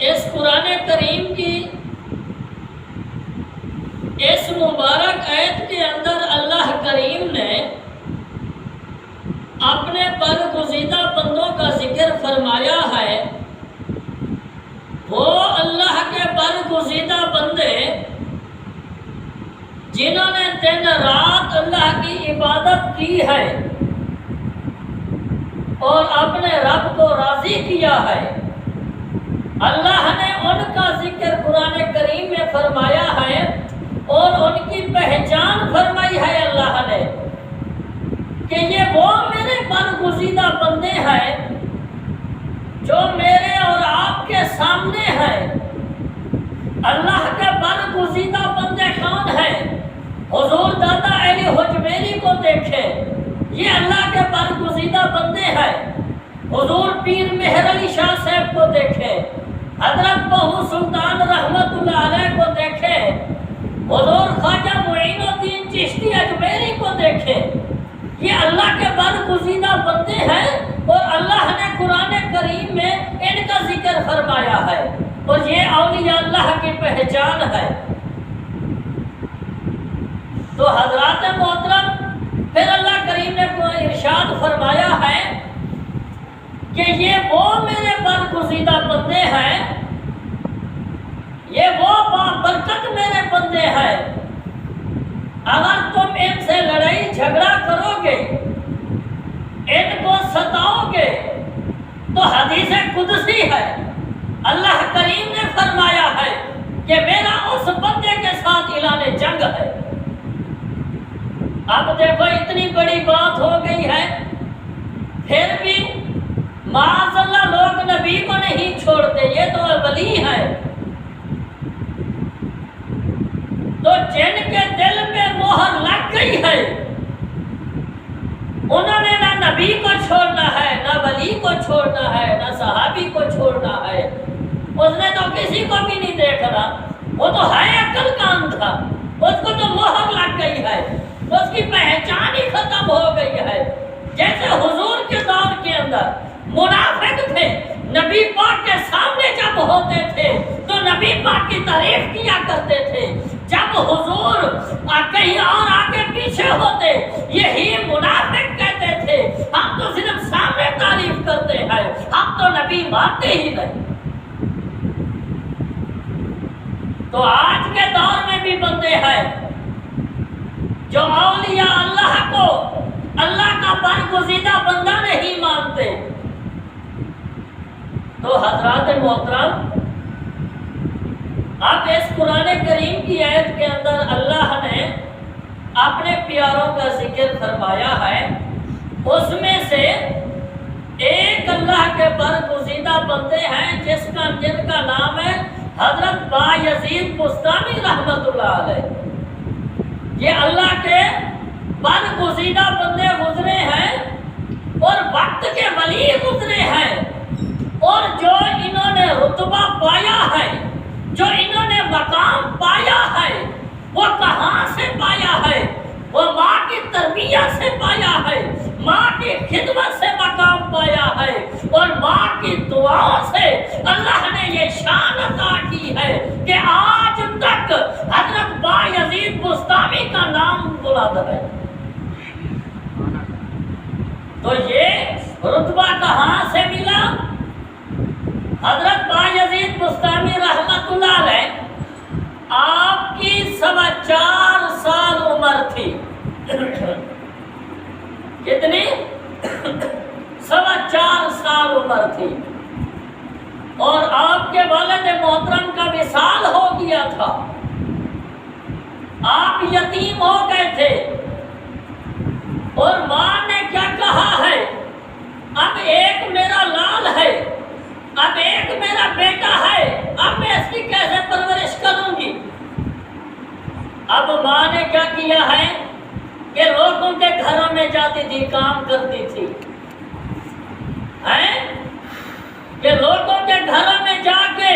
اس قرآن کریم کی اس مبارک آیت کے اندر اللہ کریم نے اپنے برگزیدہ بندوں کا ذکر فرمایا ہے۔ وہ اللہ کے برگزیدہ بندے جنہوں نے دن رات اللہ کی عبادت کی ہے اور اپنے رب کو راضی کیا ہے، اللہ نے ان کا ذکر قرآن کریم میں فرمایا ہے اور ان کی پہچان فرمائی ہے اللہ نے کہ یہ وہ میرے برگزیدہ بندے ہیں جو میرے اور آپ کے سامنے ہیں۔ اللہ کے برگزیدہ بندے کون ہیں؟ حضور دادا علی حجویری کو دیکھیں، یہ اللہ کے برگزیدہ بندے ہیں۔ حضور پیر مہر علی شاہ صاحب کو دیکھیں، حضرت بہو سلطان رحمت اللہ علیہ کو دیکھیں، حضور خواجہ معین الدین چشتی اجمیری کو دیکھیں، یہ اللہ کے برگزیدہ بندے ہیں اور اللہ نے قرآن کریم میں ان کا ذکر فرمایا ہے اور یہ اولیاء اللہ کی پہچان ہے۔ تو حضرات محترم، پھر اللہ کریم نے ارشاد فرمایا ہے کہ یہ وہ میرے برگزیدہ بندے ہیں، یہ وہ بابرکت میرے بندے ہیں۔ اگر تم ان سے لڑائی جھگڑا کرو گے، ان کو ستاؤ گے، تو حدیث قدسی ہے، اللہ کریم نے فرمایا ہے کہ میرا اس بندے کے ساتھ اعلان جنگ ہے۔ اب دیکھو اتنی بڑی بات ہو گئی ہے، پھر بھی معاذ اللہ لوگ نبی کو نہیں چھوڑتے، یہ تو ولی ہے۔ تو جن کے دل میں مہر لگ گئی ہے، انہوں نے نہ نبی کو چھوڑنا ہے، نہ ولی کو چھوڑنا ہے، نہ صحابی کو چھوڑنا ہے۔ اس نے تو کسی کو بھی نہیں دیکھنا، وہ تو ہے عقل کام تھا، اس کو تو مہر لگ گئی ہے، اس کی پہچان ہی ختم ہو گئی ہے۔ جیسے حضور کے دور کے اندر منافق تھے، نبی پاک کے سامنے جب ہوتے تھے تو نبی پاک کی تعریف کیا کرتے تھے، جب حضور کہیں اور آگے پیچھے ہوتے یہی منافق کہتے تھے ہم تو صرف سامنے تعریف کرتے ہیں، ہم تو نبی مانتے ہی نہیں۔ تو آج کے دور میں بھی بندے ہیں جو اولیاء اللہ کو اللہ کا برگزیدہ بندہ نہیں مانتے۔ تو حضرات محترم، اب اس قرآن کریم کی آیت کے اندر اللہ نے اپنے پیاروں کا ذکر فرمایا ہے، اس میں سے ایک اللہ کے برگزیدہ بندے ہیں جن کا نام ہے حضرت بایزید بستامی رحمت اللہ علیہ۔ یہ اللہ کے برگزیدہ بندے گزرے ہیں اور وقت کے ولی گزرے ہیں، اور جو انہوں نے رتبہ پایا ہے، جو انہوں نے مقام پایا ہے، وہ کہاں سے پایا ہے؟ وہ ماں کی تربیت سے پایا ہے، ماں کی خدمت سے مقام پایا ہے، اور ماں کی دعاؤں سے اللہ نے یہ شان عطا کی ہے کہ آج تک حضرت بایزید بستامی کا نام بلند ہے۔ تو یہ رتبہ کہاں سے ملا؟ حضرت بایزید بستامی رحمت اللہ علیہ آپ کی 4.25 سال عمر تھی۔ کتنی؟ 4.25 سال عمر تھی، اور آپ کے والد محترم کا وصال ہو گیا تھا، آپ یتیم ہو گئے تھے، اور ماں نے کیا کہا ہے، اب ایک میرا لال ہے، اب ایک میرا بیٹا ہے، اب میں اس کی کیسے پرورش کروں گی؟ اب ماں نے کیا کیا ہے کہ لوگوں کے گھروں میں جاتی تھی، کام کرتی تھی، کہ لوگوں کے گھروں میں جا کے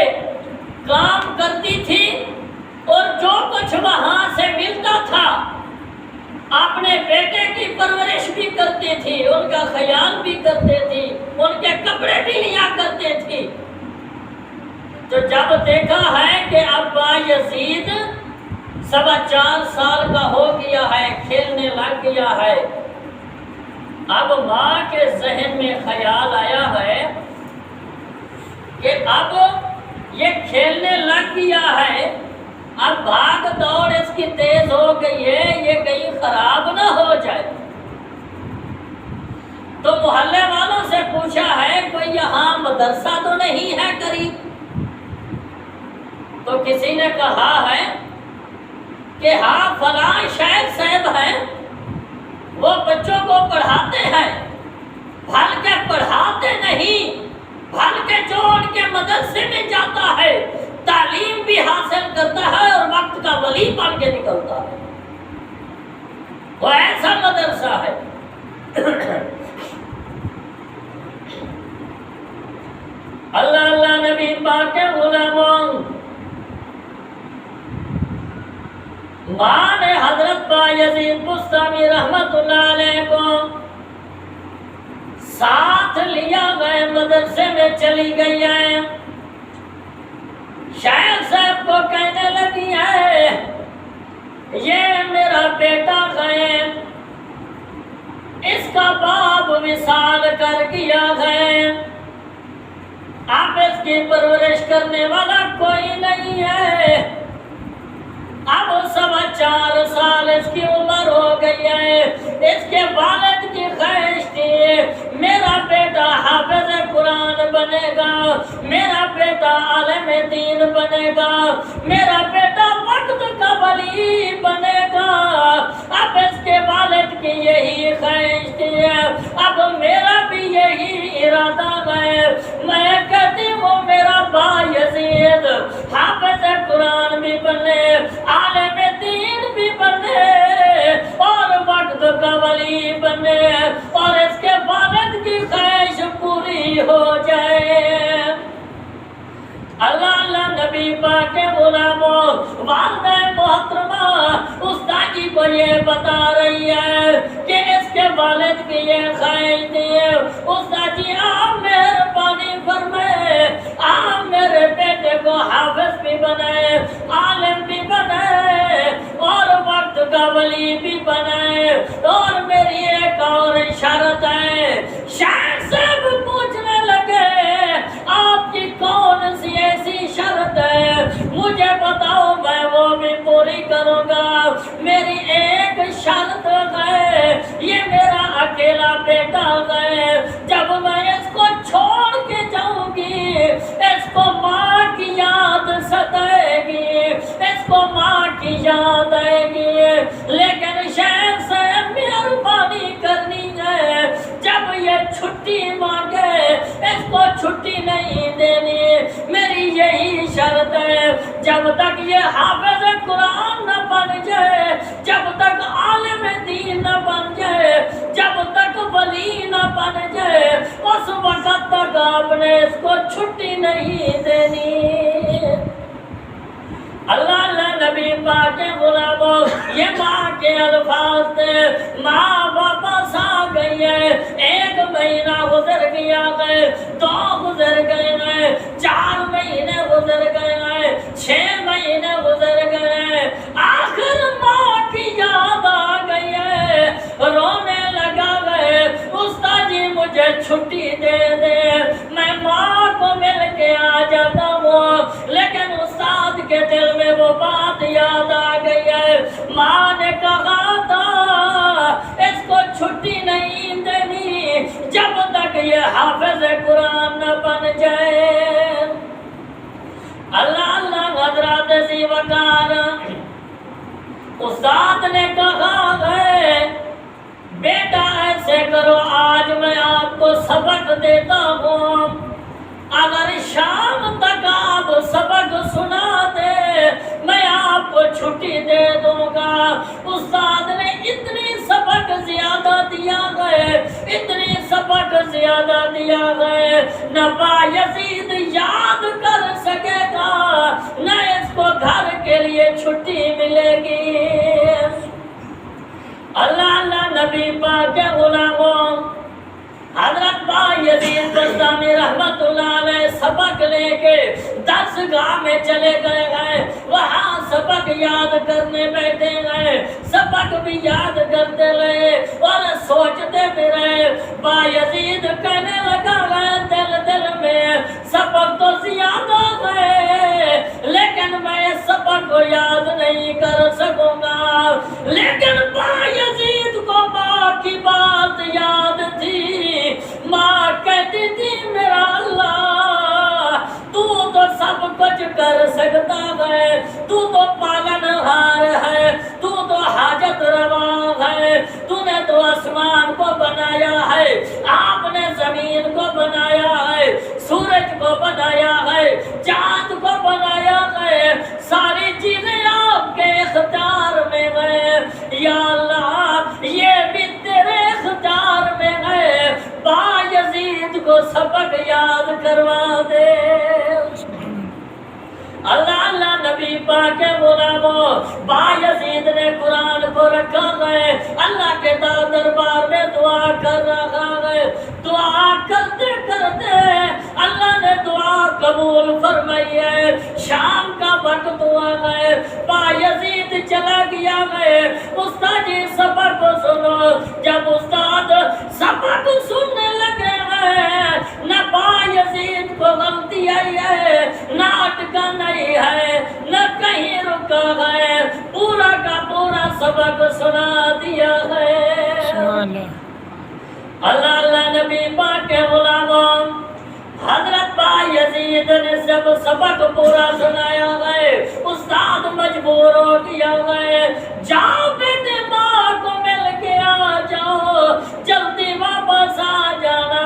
کام کرتی تھی، اور جو کچھ وہاں سے ملتا تھا اپنے بیٹے کی پرورش بھی کرتی تھی، ان کا خیال بھی کرتے تھی، ان کے کپڑے بھی لیا کرتے تھی۔ تو جب دیکھا ہے کہ اب یزید 4.25 سال کا ہو گیا ہے، کھیلنے لگ گیا ہے، اب ماں کے ذہن میں خیال آیا ہے کہ اب یہ کھیلنے لگ گیا ہے، اب بھاگ دوڑ اس کی تیز ہو گئی ہے، یہ کہیں خراب نہ ہو جائے۔ تو محلے والوں سے پوچھا ہے کوئی یہاں مدرسہ تو نہیں ہے قریب؟ تو کسی نے کہا ہے کہ ہاں فلاں شیخ صاحب ہیں، وہ بچوں کو پڑھاتے ہیں، بلکہ پڑھاتے نہیں بلکہ جو ان کے مدرسے میں جاتا ہے تعلیم بھی حاصل کرتا ہے اور وقت کا ولی بن کے نکلتا ہے، وہ ایسا مدرسہ ہے۔ اللہ اللہ نبی پاک کے غلاموں، ماں نے حضرت بایزید بستامی رحمت اللہ علیہ کو ساتھ لیا گئے مدرسے میں چلی گئی ہے۔ شیخ صاحب کو کہنے لگی ہے یہ میرا بیٹا گئے، اس کا باپ وصال کر گیا گئے، اب اس کی پرورش کرنے والا کوئی نہیں ہے، اب 4.25 سال اس کی عمر ہو گئی ہے، اس کے والد کی خواہش تھی میرا بیٹا حافظ قرآن بنے گا، میرا بیٹا عالم دین بنے گا، میرا بیٹا وقت کا ولی بنے گا، اب اس کے والد کی یہی خواہش تھی، اب میرا بھی یہی ارادہ ہے، میں کہتی ہوں میرا بایزید حافظ قرآن بھی بنے، عالم دین بھی بنے اور وقت کا ولی بنے اور اس کے والد کی خواہش پوری ہو جائے۔ اللہ اللہ نبی پاک کے غلاموں، والدہ محترمہ استاد جی کو یہ بتا رہی ہے کہ اس کے والد کی یہ خواہش تھی، استاد جی آپ مہربانی فرمائے، آپ میرے بیٹے کو حافظ بھی بنائے، عالم بھی بنائے اور وقت کا ولی بھی بنائے، اور میری ایک اور شرط ہے۔ شیخ صاحب پوچھنے لگے آپ کی کون سی ایسی شرط ہے، مجھے بتاؤ میں وہ بھی پوری کروں گا۔ میری ایک شرط ہے، یہ میرا اکیلا بیٹا ہے، جب میں اس کو چھوڑ کے جاؤں گی اس کو ماں کی یاد ستائے گی، اس کو ماں کی یاد آئے گی، لیکن شیخ صاحب مہربانی کرنی ہے، جب یہ چھٹی مانگے اس کو چھٹی نہیں دینی، میری یہی شرط ہے، جب تک یہ حافظ قرآن نہ بن جائے، جب تک عالم دین نہ بن جائے، جب تک ولی نہ بن جائے، اس وقت تک آپ نے اس کو چھٹی نہیں دینی۔ اللہ اللہ نبی پاک کے غلاموں، یہ ماں کے الفاظ تھے، ماں واپس آ گئی ہے، 1 مہینہ گزر گیا ہے، 2 گزر گئے ہیں، 4 مہینے گزر گئے ہیں، 6 مہینے گزر گئے ہیں، آخر ماں کی یاد آ گئی ہے، رونے لگا ہے، استاد جی مجھے چھٹی دے دے، میں ماں کو مل کے آ جاتا ہوں، لیکن استاد کے دل میں وہ بات یاد آ گئی ہے، ماں نے کہا تھا اس کو چھٹی نہیں دینی جب تک یہ حافظ قرآن نہ بن جائے۔ اللہ اللہ حضرات ذی وقار، استاد نے کہا ہے بیٹا ایسے کرو، آج میں آپ کو سبق دیتا ہوں، اگر شام تک آپ سبق سنا دے میں آپ کو چھٹی دے دوں گا۔ استاد نے اتنی سبق زیادہ دیا ہے، اتنی سبق زیادہ دیا ہے، نہ بایزید یاد کر سکے گا نہ اس کو گھر کے لیے چھٹی ملے گی۔ اللہ اللہ نبی پاک کے غلاموں، حضرت بایزید بستامی رحمت اللہ علیہ سبق لے کے 10 درس گاہ میں چلے گئے ہیں، وہاں سبق یاد کرنے بیٹھے ہیں، سبق بھی یاد کرتے رہے اور سوچتے بھی رہے۔ بایزید کہنے لگا ہے دل میں سبق تو زیادہ ہے، لیکن میں سبق کو یاد نہیں کر سکوں گا۔ لیکن بایزید کو ماں کی بات یاد تھی۔ ماں کہتی تھی میرا اللہ تو سب کچھ کر سکتا ہے، تو پالن ہار ہے، تو حاجت روا ہے، تو نے تو آسمان کو بنایا ہے، آپ نے زمین کو بنایا ہے، سورج کو بنایا ہے، چاند کو بنایا ہے، ساری چیزیں آپ کے اختیار میں ہیں۔ یا اللہ یہ بھی تیرے اختیار میں ہے، بایزید کو سبق یاد کروا دے۔ اللہ اللہ نبی پاک غلاموں، بایزید نے قرآن کو رکھا ہے، اللہ کے دربار میں دعا کر رہا ہے۔ دعا کرتے کرتے اللہ نے دعا قبول فرمائی ہے۔ شام کا وقت ہوا ہے، بایزید چلا گیا ہے۔ استاد جی سبق کو سنو۔ جب استاد سبق سننے لگے ہیں، نہ بایزید کو غلطی آئی ہے، نہ اٹکا نہیں ہے، نہ کہیں رکا ہے، پورا کا پورا سبق سنا دیا ہے۔ اللہ اللہ نبی پاک کے غلاموں، حضرت بایزید نے جب سبق پورا سنایا ہے، استاد مجبور ہو گیا ہے، جاؤ بیٹے ماں کو مل کے آ جاؤ، جلدی واپس آ جانا۔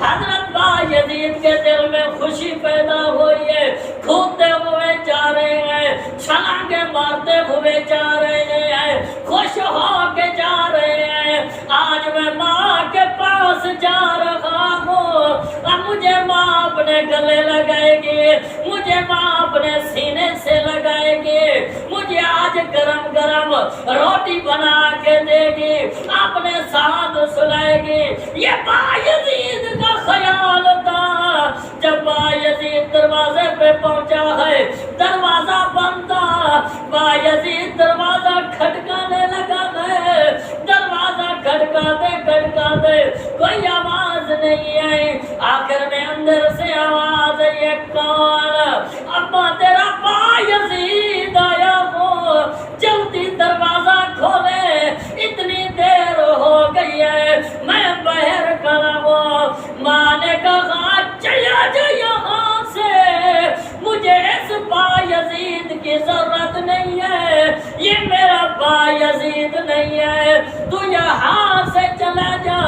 حضرت بایزید کے دل میں خوشی پیدا ہوئی ہے، کھودتے ہوئے جا رہے ہیں، چھلانگیں مارتے ہوئے جا رہے ہیں، خوش ہو کے جا رہے ہیں۔ آج میں ماں کے پاس جا رہا ہوں، اب مجھے ماں اپنے گلے لگائے گی، مجھے ماں اپنے سینے سے لگائے گی، مجھے آج گرم گرم روٹی بنا کے دے گی، اپنے ساتھ سلائے گی۔ یہ بایزید کا خیال تھا۔ جب بایزید دروازے پہ پہنچا ہے، دروازہ بند تھا، بایزید دروازہ کھٹکانے لگا ہے، دروازہ کھٹکاتے کوئی آواز نہیں آئی۔ آخر میں اندر سے آواز آئی، یہ کون؟ ابا تیرا بایزید آیا ہو، جلدی دروازہ کھولے، اتنی دیر ہو گئی ہے، میں باہر کھڑا ہوں۔ ماں نے کہا چلا جا یہاں سے، مجھے اس بایزید کی ضرورت نہیں ہے، یہ میرا بایزید نہیں ہے، تو یہاں سے چلا جا۔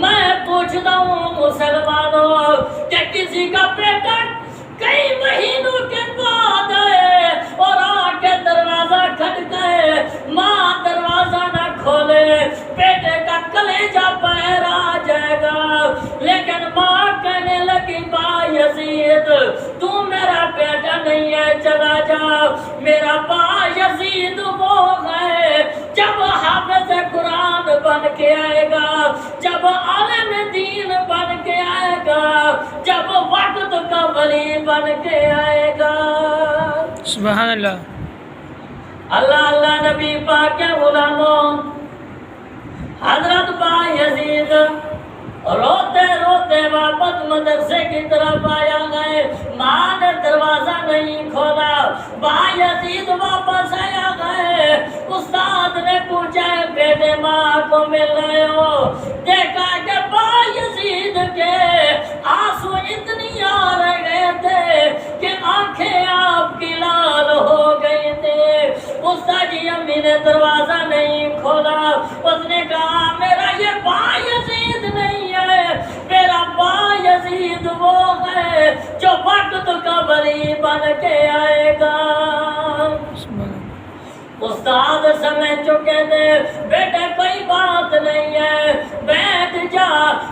میں پوچھتا ہوں مسلمانوں کہ کسی کا بیٹا کئی مہینوں کے بعد آئے اور آ کے دروازہ کھٹکائے، ماں دروازہ نہ کھولے، بیٹے کا کلیجہ باہر آ جائے گا۔ لیکن ماں کہنے لگی بایزید تو میرا بیٹا نہیں ہے، چلا جا۔ میرا بایزید وہ ہے جب حافظ قرآن بن کے آئے گا، جب عالم دین بن کے آئے گا، جب وقت کا ولی بن کے آئے گا۔ سبحان اللہ۔ اللہ اللہ نبی پاک کے غلاموں، حضرت بایزید روتے روتے واپس مدرسے کی طرف آیا گئے، ماں نے دروازہ نہیں کھولا، بایزید واپس آیا گئے۔ استاد نے پوچھا بیٹے ماں کو مل رہے ہو؟ دیکھا کہ بایزید کے آنسو اتنی آ رہے تھے کہ آنکھیں آپ کی لال ہو گئی تھی۔ استاد جی امی نے دروازہ نہیں کھولا، اس نے کہا میرا یہ بایزید نہیں ہے، میرا بایزید وہ ہے جو وقت کا ولی بن کے آئے گا۔ استاد سمجھ چکے تھے بیٹے کوئی بات نہیں ہے، بیٹھ جا۔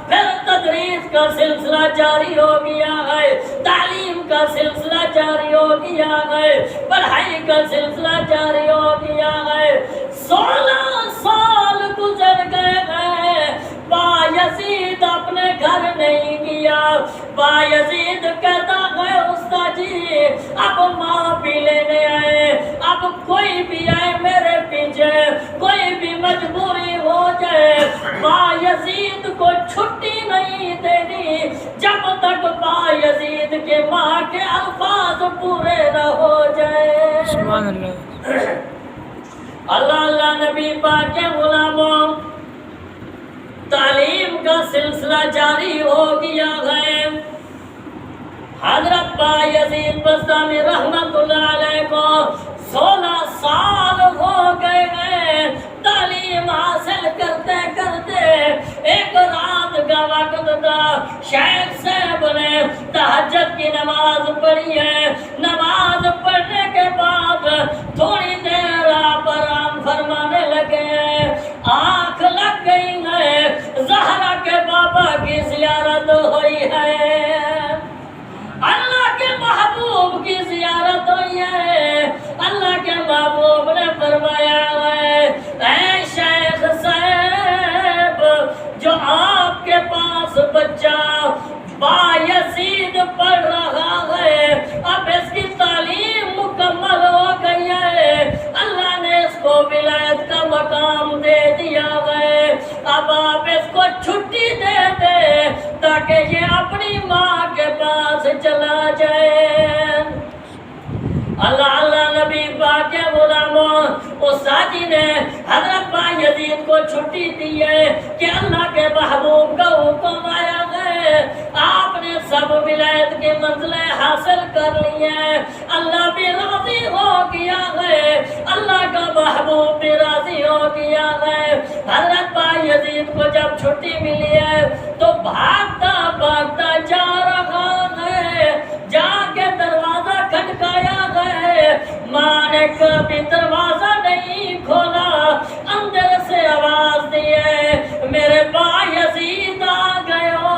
پھر تدریس کا سلسلہ جاری ہو گیا ہے، تعلیم کا سلسلہ جاری ہو گیا ہے، پڑھائی کا سلسلہ جاری ہو گیا ہے۔ 16 سال گزر گئے ہیں، بایزید اپنے گھر نہیں گیا۔ بایزید کہتا ہے استاد جی اب ماں بھی لینے آئے، اب کوئی بھی آئے میرے پیچھے، کوئی بھی مجبوری ہو جائے، بایزید کو چھٹی نہیں دینی جب تک بایزید کے ماں کے الفاظ پورے نہ ہو جائے۔ سبحان اللہ۔ اللہ اللہ نبی پاک کے غلاموں، تعلیم کا سلسلہ جاری ہو گیا ہے۔ حضرت بایزید بستامی رحمت اللہ علیہ کو 16 سال ہو گئے ہیں تعلیم حاصل کرتے کرتے۔ ایک رات کا وقت تھا، شیخ صاحب نے تہجد کی نماز پڑھی ہے، نماز پڑھنے کے بعد تھوڑی دیر آپ آرام فرمانے لگے ہیں، آنکھ لگ گئی ہے، زہرا کے بابا کی زیارت ہوئی ہے، اللہ کے محبوب کی زیارت ہوئی ہے۔ اللہ کے محبوب نے فرمایا ہے، اے شیخ صاحب، جو آپ کے پاس بچہ بایزید پڑھ رہا ہے، اب اس کی تعلیم مکمل ہو گئی ہے، اللہ نے اس کو ولایت کا مقام دے دیا ہے، اب آپ اس کو چھٹی دے دیں تاکہ یہ اپنی ماں کے پاس چلا جائے۔ اللہ اللہ نبی پاک کے غلاموں، استادی نے حضرت بایزید کو چھٹی دی ہے کہ اللہ کے محبوب کا حکم آیا ہے، آپ نے سب ولایت کی منزلیں حاصل کر لی ہیں، اللہ بھی راضی ہو گیا ہے، اللہ کا محبوب بھی راضی ہو گیا ہے۔ حضرت بایزید کو جب چھٹی ملی ہے تو بھاگتا بھاگتا جا رہا ہے، جا کے دروازہ کھٹکایا ہے، ماں نے کبھی دروازہ نہیں کھولا، اندر سے آواز دی ہے، میرے بایزید آ گئے ہو۔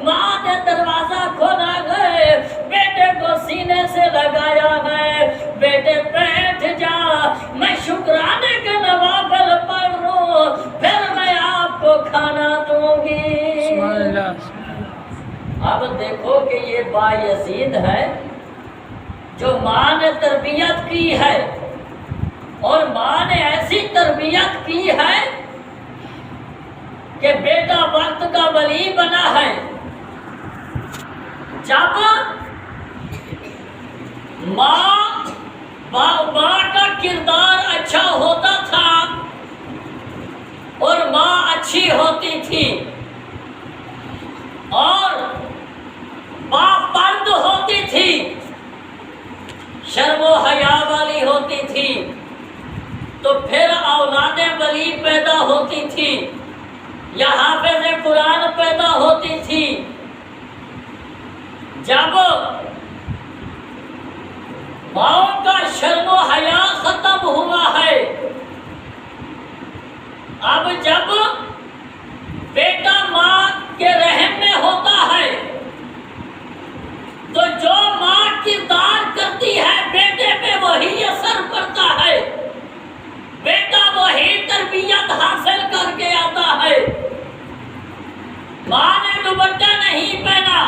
ماں نے دروازہ کھولا ہے، بیٹے کو سینے سے لگایا ہے، بیٹے بیٹھ جا، میں شکرانے کے نوافل پڑھ لوں، پھر میں آپ کو کھانا دوں گی۔ سبحان اللہ۔ اب دیکھو کہ یہ بایزید ہے جو ماں نے تربیت کی ہے، اور ماں نے ایسی تربیت کی ہے کہ بیٹا وقت کا ولی بنا ہے۔ جب ماں کا کردار اچھا ہوتا تھا اور ماں اچھی ہوتی تھی اور ماں پرد ہوتی تھی، شرم و حیا والی ہوتی تھی، تو پھر اولاد ولی پیدا ہوتی تھی یا حافظ قرآن پیدا ہوتی تھی۔ جب ماں کا شرم و حیا ختم ہوا ہے، اب جب بیٹا ماں کے رحم میں ہوتا ہے تو جو ماں کردار کرتی ہے بیٹے پہ وہی اثر پڑتا ہے، بیٹا وہی تربیت حاصل کر کے آتا ہے۔ ماں نے دوپٹہ نہیں پہنا،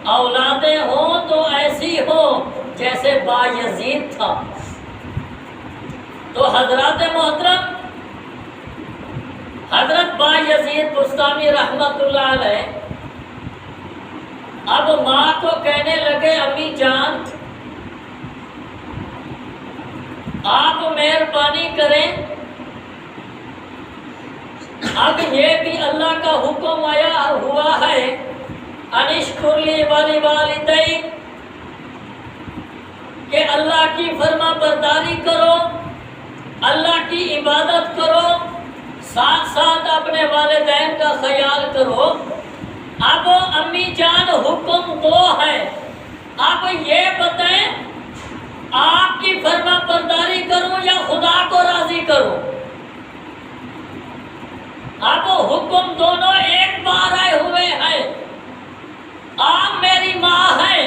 اولادیں ہوں تو ایسی ہو جیسے بایزید تھا۔ تو حضرات محترم، حضرت بایزید بستامی رحمت اللہ علیہ اب ماں کو کہنے لگے امی جان آپ مہربانی کریں، اب یہ بھی اللہ کا حکم آیا ہوا ہے انشکر لی ولوالدیک کہ اللہ کی فرما برداری کرو، اللہ کی عبادت کرو، ساتھ ساتھ اپنے والدین کا خیال کرو۔ اب امی جان حکم دو ہے، اب یہ بتائیں آپ کی فرما برداری کروں یا خدا کو راضی کروں؟ اب حکم دونوں ایک بار آئے ہوئے ہیں۔ آپ میری ماں ہے،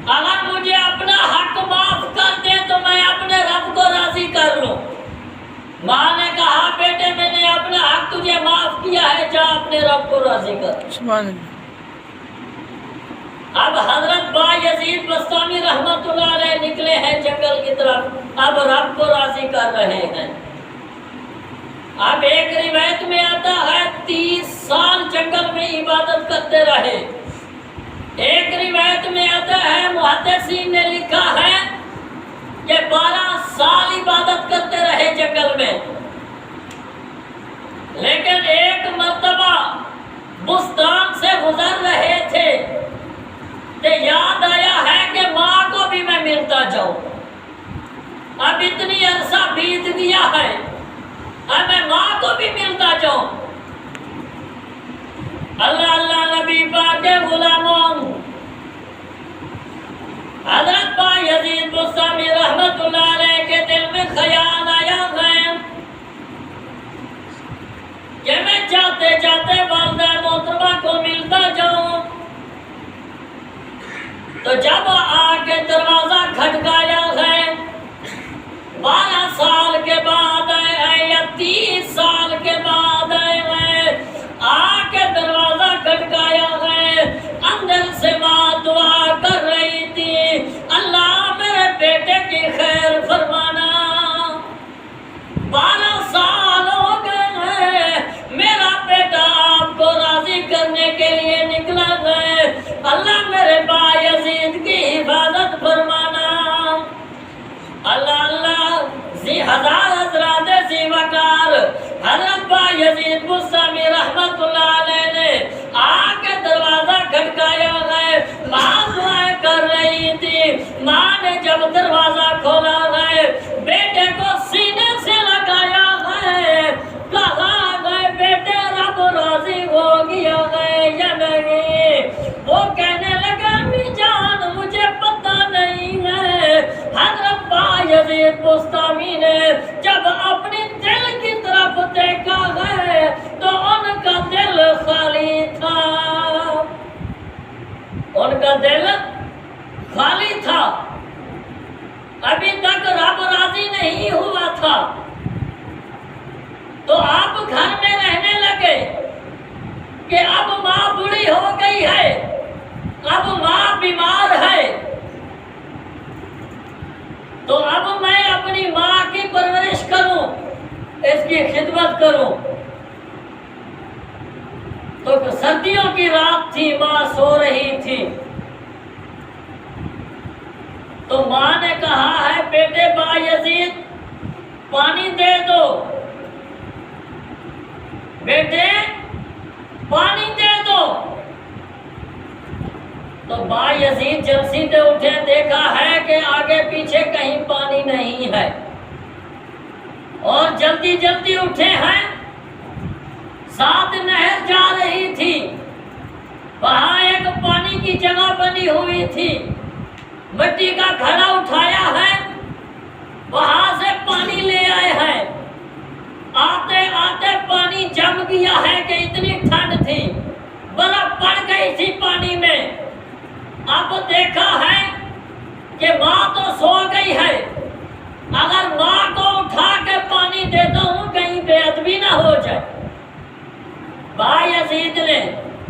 اگر مجھے اپنا حق معاف کر دیں تو میں اپنے رب کو راضی کر لوں۔ ماں نے کہا بیٹے میں نے اپنا حق تجھے معاف کیا ہے، جا اپنے رب کو راضی کر۔ سبحان اللہ۔ اب حضرت بایزید بستامی رحمت اللہ علیہ نکلے ہیں جنگل کی طرف، اب رب کو راضی کر رہے ہیں۔ اب ایک روایت میں آتا ہے 30 سال جنگل میں عبادت کرتے رہے، ایک روایت میں آتا ہے محدثین نے لکھا ہے کہ 12 سال عبادت کرتے رہے جنگل میں۔ لیکن ایک مرتبہ بستان سے گزر رہے تھے تو یاد آیا ہے کہ ماں کو بھی میں ملتا جاؤں، اب اتنی عرصہ بیت گیا ہے، اب میں ماں کو بھی ملتا جاؤں۔ اللہ اللہ نبی پاک کے غلاموں، حضرت بایزید بستامی رحمت اللہ علیہ کے دل میں خیال آیا ہے کہ میں جاتے جاتے والدہ محترمہ کو ملتا جاؤں۔ تو جب آ کے دروازہ کھٹکایا ہے، 12 سال کے بعد آئے یا 30 سال کے بعد آئے، آ کے دروازہ کھٹکایا ہے، اندر سے ماں دعا کر رہی تھی اللہ میرے بیٹے کی خیر فرمانا، 12 سال ہو گئے ہیں میرا بیٹا آپ کو راضی کرنے کے لیے نکلا ہے، اللہ میرے بایزید کی حفاظت فرمانا۔ اللہ اللہ ذی ہزار حضرات ذی وقار حضرت بایزید بستامی رحمت اللہ علیہ نے آ کے دروازہ کھٹکایا ہے، ماں دعائیں کر رہی تھی۔ ماں نے جب دروازہ کھولا ہے، بیٹے کو سینے سے لگایا ہے، کہا ہے بیٹے رب راضی ہو گیا ہے یا نہیں؟ وہ کہنے لگا امی جان مجھے پتہ نہیں ہے۔ حضرت بایزید بستامی نے جب اپنی دل کی طرف دیکھا ہے تو ان کا دل خالی تھا، ان کا دل خالی تھا، ابھی تک رب راضی نہیں ہوا تھا۔ تو آپ گھر میں رہنے لگے کہ اب ماں بوڑھی ہو گئی ہے، اب ماں بیمار ہے، تو اب میں اپنی ماں کی پرورش کروں، اس کی خدمت کروں۔ تو سردیوں کی رات تھی، ماں سو رہی تھی، تو ماں نے کہا ہے بیٹے بایزید پانی دے دو، بیٹے پانی دے دو۔ تو بایزید جب سیدھے اٹھے دیکھا ہے کہ آگے پیچھے کہیں پانی نہیں ہے، اور جلدی جلدی اٹھے ہیں، ساتھ نہر جا رہی تھی، وہاں ایک پانی کی جگہ بنی ہوئی تھی، مٹی کا گھڑا اٹھایا ہے، وہاں سے پانی لے آئے ہیں۔ آتے آتے پانی جم گیا ہے کہ اتنی ٹھنڈ تھی، برف پڑ گئی تھی پانی میں۔ اب دیکھا ہے کہ ماں تو سو گئی ہے، اگر ماں کو اٹھا کے پانی دیتا ہوں کہیں بے ادبی نہ ہو جائے۔ بایزید نے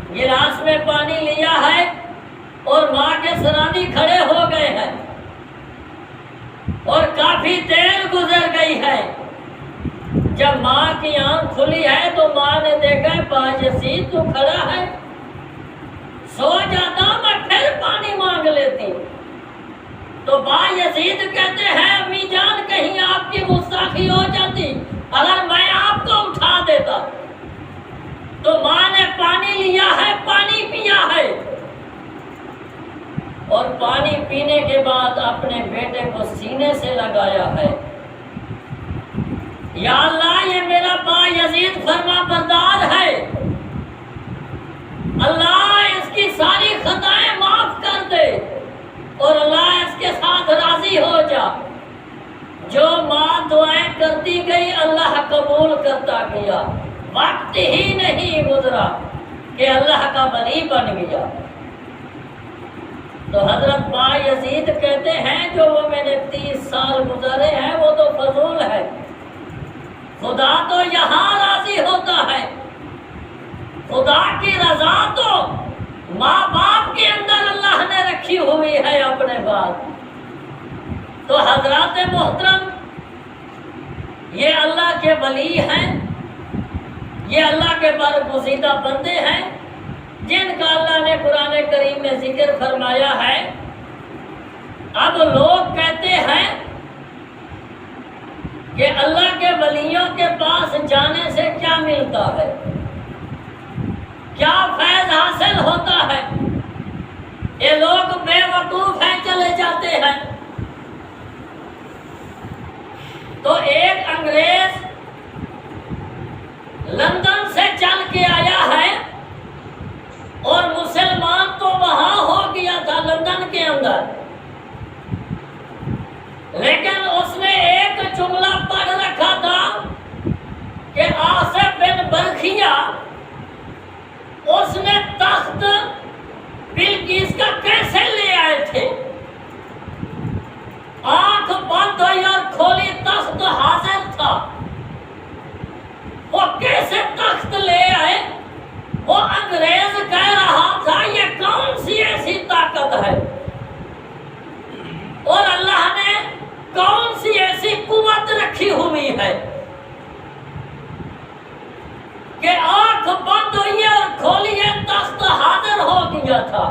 گلاس میں پانی لیا ہے اور ماں کے سرانے کھڑے ہو گئے ہیں اور کافی دیر گزر گئی ہے۔ جب ماں کی آنکھ کھلی ہے تو ماں نے دیکھا با یزید تو کھڑا ہے، سو جاتا میں پھر پانی مانگ لیتی۔ تو با یزید کہتے ہیں امی جان کہیں آپ کی گستاخی ہو جاتی، اگر میں آپ کو اٹھا دیتا۔ تو ماں نے پانی لیا ہے، پانی پیا ہے اور پانی پینے کے بعد اپنے بیٹے کو سینے سے لگایا ہے، یا اللہ یہ میرا با یزید فرما بردار ہے، اللہ اس کی ساری خطائیں معاف کر دے اور اللہ اس کے ساتھ راضی ہو جا۔ جو ماں دعائیں کرتی گئی اللہ قبول کرتا گیا، وقت ہی نہیں گزرا کہ اللہ کا ولی بن گیا۔ تو حضرت با یزید کہتے ہیں جو وہ میں نے 30 سال گزارے ہیں وہ تو فضول ہے، خدا تو یہاں راضی ہوتا ہے، خدا کی رضا تو ماں باپ کے اندر اللہ نے رکھی ہوئی ہے اپنے بعد۔ تو حضرات محترم، یہ اللہ کے ولی ہیں، یہ اللہ کے برگزیدہ بندے ہیں جن کا اللہ نے قرآن کریم میں ذکر فرمایا ہے۔ اب لوگ کہتے ہیں کہ اللہ کے ولیوں کے پاس جانے سے کیا ملتا ہے، کیا فیض حاصل ہوتا ہے؟ یہ لوگ بے وقوف ہیں، چلے جاتے ہیں۔ تو ایک انگریز لندن سے چل کے آیا ہے اور مسلمان تو وہاں ہو گیا تھا لندن کے اندر، لیکن اس نے ایک جملہ پڑھ رکھا تھا کہ آصف بن برخیا اس نے تخت بلقیس کا کیسے لے آئے تھے؟ آنکھ بند ہوئی اور کھولی، تخت حاضر تھا، وہ کیسے تخت لے آئے؟ وہ انگریز کہہ رہا تھا یہ کون سی ایسی طاقت ہے اور اللہ نے کون سی ایسی قوت رکھی ہوئی ہے کہ آنکھ بند ہوئی اور کھولیے تخت حاضر ہو گیا تھا۔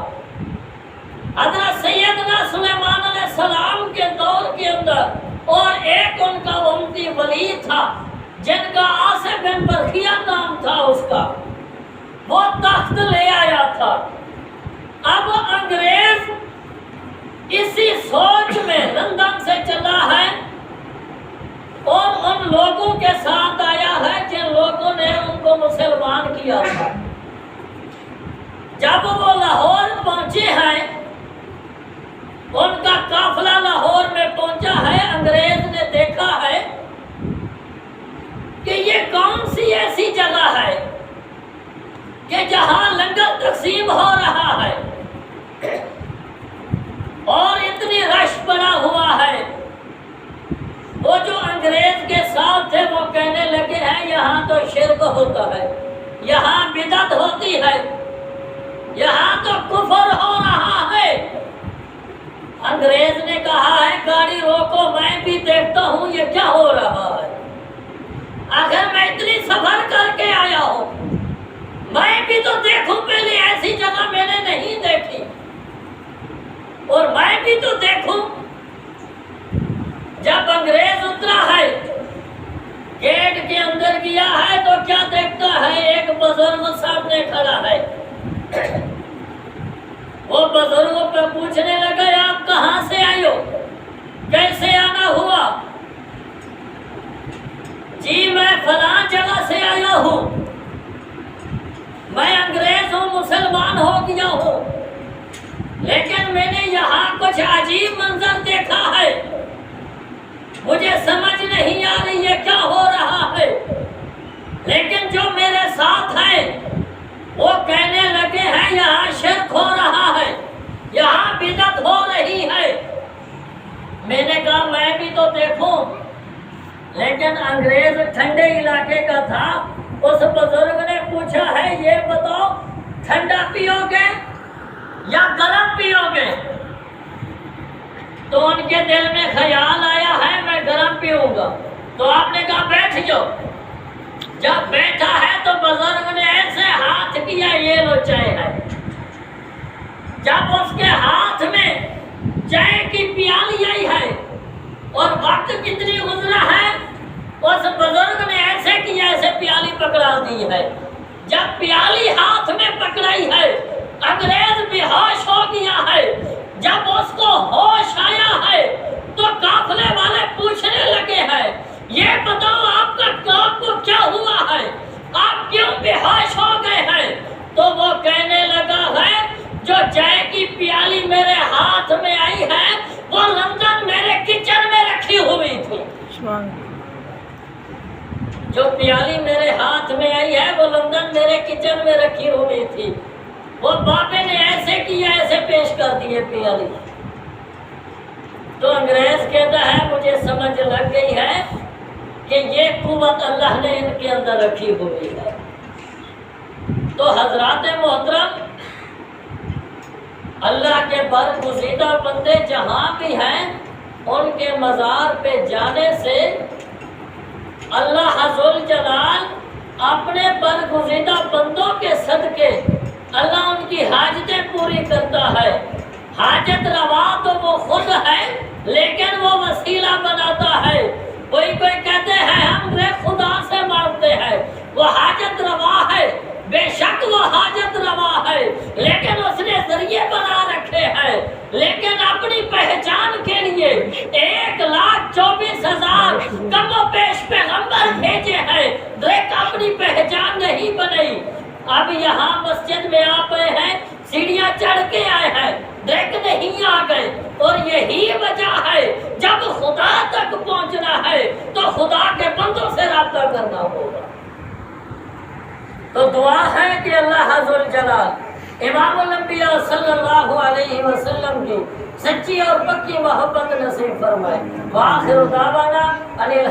حضرت سیدنا سلیمان علیہ السلام کے دور کے اندر اور ایک ان کا امتی ولی تھا جن کا آصف بن برخیا نام تھا، اس کا وہ تخت لے آیا تھا۔ اب انگریز اسی سوچ میں لندن سے چلا ہے اور ان لوگوں کے ساتھ آیا ہے جن لوگوں نے ان کو مسلمان کیا تھا۔ جب وہ لاہور پہنچے ہیں، ان کا قافلہ لاہور میں پہنچا ہے، انگریز نے دیکھا ہے کہ یہ کون سی ایسی جگہ ہے کہ جہاں لنگر تقسیم ہو رہا ہے اور اتنی رش پڑا ہوا ہے۔ وہ جو انگریز کے ساتھ تھے وہ کہنے لگے ہیں یہاں تو شرک ہوتا ہے، یہاں بدعت ہوتی ہے، یہاں تو کفر ہو رہا ہے۔ انگریز نے کہا ہے گاڑی روکو، میں بھی دیکھتا ہوں یہ کیا ہو رہا ہے، آخر میں اتنی سفر کر کے آیا ہوں، میں بھی تو دیکھوں، پہلے ایسی جگہ میں نے نہیں دیکھی اور میں بھی تو دیکھوں۔ جب انگریز اترا ہے، گیٹ کے اندر گیا ہے تو کیا دیکھتا ہے؟ ایک بزرگ سامنے کھڑا ہے۔ وہ بزرگوں پہ پوچھنے لگا آپ کہاں سے آئے ہو، کیسے آنا ہوا؟ جی میں فلاں جگہ سے آیا ہوں، میں انگریز ہوں، مسلمان ہو گیا ہوں، لیکن میں نے یہاں کچھ عجیب منظر دیکھا ہے، مجھے سمجھ نہیں آ رہی ہے کیا ہو رہا ہے، لیکن جو میرے ساتھ ہیں وہ کہنے لگے ہیں یہاں شرک ہو رہا ہے، یہاں بدعت ہو رہی ہے۔ میں نے کہا میں بھی تو دیکھوں، لیکن انگریز ٹھنڈے علاقے کا تھا۔ اس بزرگ نے پوچھا ہے یہ بتاؤ ٹھنڈا پیو گے یا گرم پیو گے؟ تو ان کے دل میں خیال آیا ہے میں گرم پیوں گا، تو آپ نے کہا بیٹھ جاؤ۔ جب بیٹھا ہے تو بزرگ نے ایسے ہاتھ کیا، یہ لو چائے ہے۔ جب اس کے ہاتھ میں چائے کی پیالی آئی ہے اور وقت کتنی گزرا ہے، اس بزرگ نے ایسے کیا ایسے پیالی پکڑا دی ہے۔ جب پیالی ہاتھ میں پکڑائی ہے، انگریز بے ہوش ہو گیا ہے۔ جب اس کو ہوش آیا ہے تو قافلے والے پوچھنے لگے ہیں یہ بتاؤ آپ کو کیا ہوا ہے، آپ کیوں بے ہوش ہو گئے ہیں؟ تو وہ کہنے لگا ہے جو چائے کی پیالی میرے ہاتھ میں آئی ہے وہ لندن میرے کچن میں رکھی ہوئی تھی۔ جو پیالی میرے ہاتھ میں آئی ہے وہ لندن میرے کچن میں رکھی ہوئی تھی۔ وہ بابے نے ایسے کیا ایسے پیش کر دیے پیالی۔ تو انگریز کہتا ہے مجھے سمجھ لگ گئی ہے کہ یہ قوت اللہ نے ان کے اندر رکھی ہوئی ہے۔ تو حضرات محترم، اللہ کے برگزیدہ بندے جہاں بھی ہیں ان کے مزار پہ جانے سے اللہ ذوالجلال اپنے برگزیدہ بندوں کے صدقے اللہ ان کی حاجتیں پوری کرتا ہے۔ حاجت روا تو وہ خود ہے لیکن وہ وسیلہ بناتا ہے۔ کوئی کہتے ہیں ہم خدا سے مانگتے ہیں، وہ حاجت روا ہے، بے شک وہ حاجت روا ہے، لیکن اس نے ذریعے بنا رکھے ہیں۔ لیکن اپنی پہچان کے لیے 1,24,000 کم و بیش پیغمبر بھیجے ہیں، لیکن اپنی پہچان نہیں بنی۔ اب یہاں مسجد میں آپ آئے ہیں، سیڑھیاں چڑھ کے آئے ہیں، دیکھ نہیں آ گئے، اور یہی وجہ ہے جب خدا تک پہنچنا ہے تو خدا کے بندوں سے رابطہ کرنا ہوگا۔ تو دعا ہے کہ اللہ ذوالجلال امام الانبیاء صلی اللہ علیہ وسلم کی سچی اور پکی محبت نصیب فرمائے۔ وآخر دعوانا ان